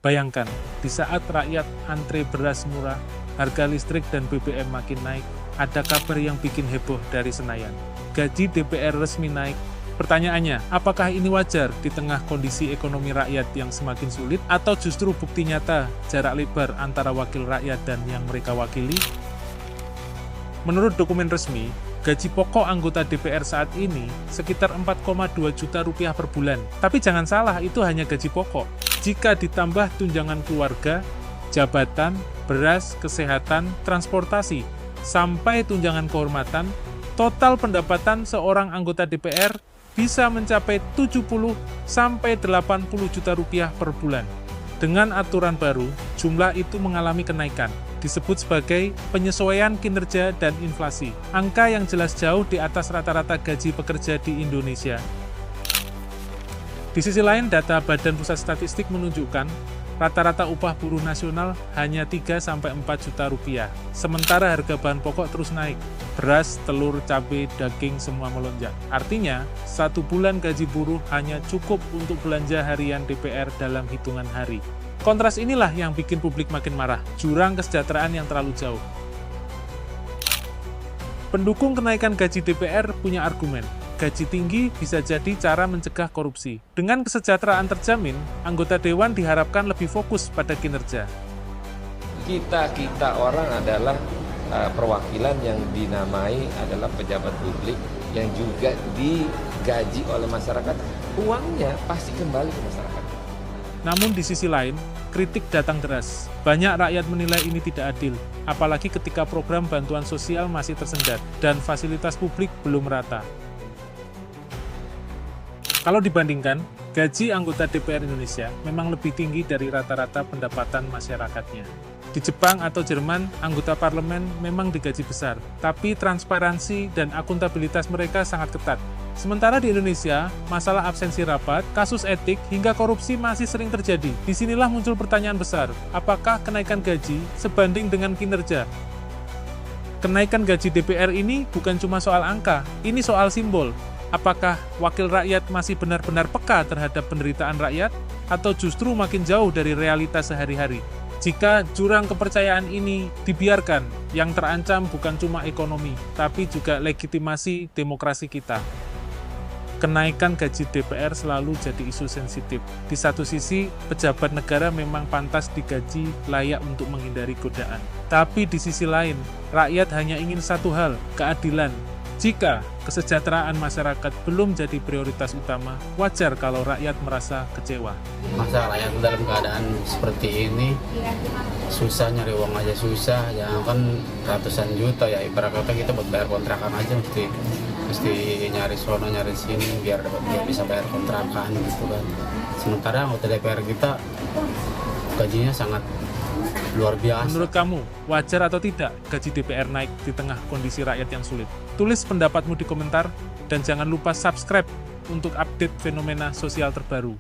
Bayangkan, di saat rakyat antre beras murah, harga listrik dan BBM makin naik, ada kabar yang bikin heboh dari Senayan. Gaji DPR resmi naik. Pertanyaannya, apakah ini wajar di tengah kondisi ekonomi rakyat yang semakin sulit, atau justru bukti nyata jarak lebar antara wakil rakyat dan yang mereka wakili? Menurut dokumen resmi, gaji pokok anggota DPR saat ini sekitar 4,2 juta rupiah per bulan. Tapi jangan salah, itu hanya gaji pokok. Jika ditambah tunjangan keluarga, jabatan, beras, kesehatan, transportasi, sampai tunjangan kehormatan, total pendapatan seorang anggota DPR bisa mencapai 70 sampai 80 juta rupiah per bulan. Dengan aturan baru, jumlah itu mengalami kenaikan. Disebut sebagai penyesuaian kinerja dan inflasi. Angka yang jelas jauh di atas rata-rata gaji pekerja di Indonesia. Di sisi lain, data Badan Pusat Statistik menunjukkan rata-rata upah buruh nasional hanya 3-4 juta rupiah. Sementara harga bahan pokok terus naik. Beras, telur, cabai, daging semua melonjak. Artinya, 1 bulan gaji buruh hanya cukup untuk belanja harian DPR dalam hitungan hari. Kontras inilah yang bikin publik makin marah. Jurang kesejahteraan yang terlalu jauh. Pendukung kenaikan gaji DPR punya argumen. Gaji tinggi bisa jadi cara mencegah korupsi. Dengan kesejahteraan terjamin, anggota dewan diharapkan lebih fokus pada kinerja. Kita orang adalah perwakilan yang dinamai adalah pejabat publik yang juga digaji oleh masyarakat. Uangnya pasti kembali ke masyarakat. Namun di sisi lain, kritik datang deras. Banyak rakyat menilai ini tidak adil, apalagi ketika program bantuan sosial masih tersendat dan fasilitas publik belum rata. Kalau dibandingkan, gaji anggota DPR Indonesia memang lebih tinggi dari rata-rata pendapatan masyarakatnya. Di Jepang atau Jerman, anggota parlemen memang digaji besar, tapi transparansi dan akuntabilitas mereka sangat ketat. Sementara di Indonesia, masalah absensi rapat, kasus etik, hingga korupsi masih sering terjadi. Disinilah muncul pertanyaan besar, apakah kenaikan gaji sebanding dengan kinerja? Kenaikan gaji DPR ini bukan cuma soal angka, ini soal simbol. Apakah wakil rakyat masih benar-benar peka terhadap penderitaan rakyat, atau justru makin jauh dari realitas sehari-hari? Jika jurang kepercayaan ini dibiarkan, yang terancam bukan cuma ekonomi, tapi juga legitimasi demokrasi kita. Kenaikan gaji DPR selalu jadi isu sensitif. Di satu sisi, pejabat negara memang pantas digaji layak untuk menghindari godaan. Tapi di sisi lain, rakyat hanya ingin satu hal, keadilan. Jika kesejahteraan masyarakat belum jadi prioritas utama, wajar kalau rakyat merasa kecewa. Masa rakyat dalam keadaan seperti ini, susah nyari uang aja susah, ya kan ratusan juta ya, ibarat kata kita buat bayar kontrakan aja mesti nyari sono nyari sini biar bisa bayar kontrakan gitu kan. Sementara anggota DPR kita gajinya sangat luar biasa. Menurut kamu, wajar atau tidak gaji DPR naik di tengah kondisi rakyat yang sulit? Tulis pendapatmu di komentar, dan jangan lupa subscribe untuk update fenomena sosial terbaru.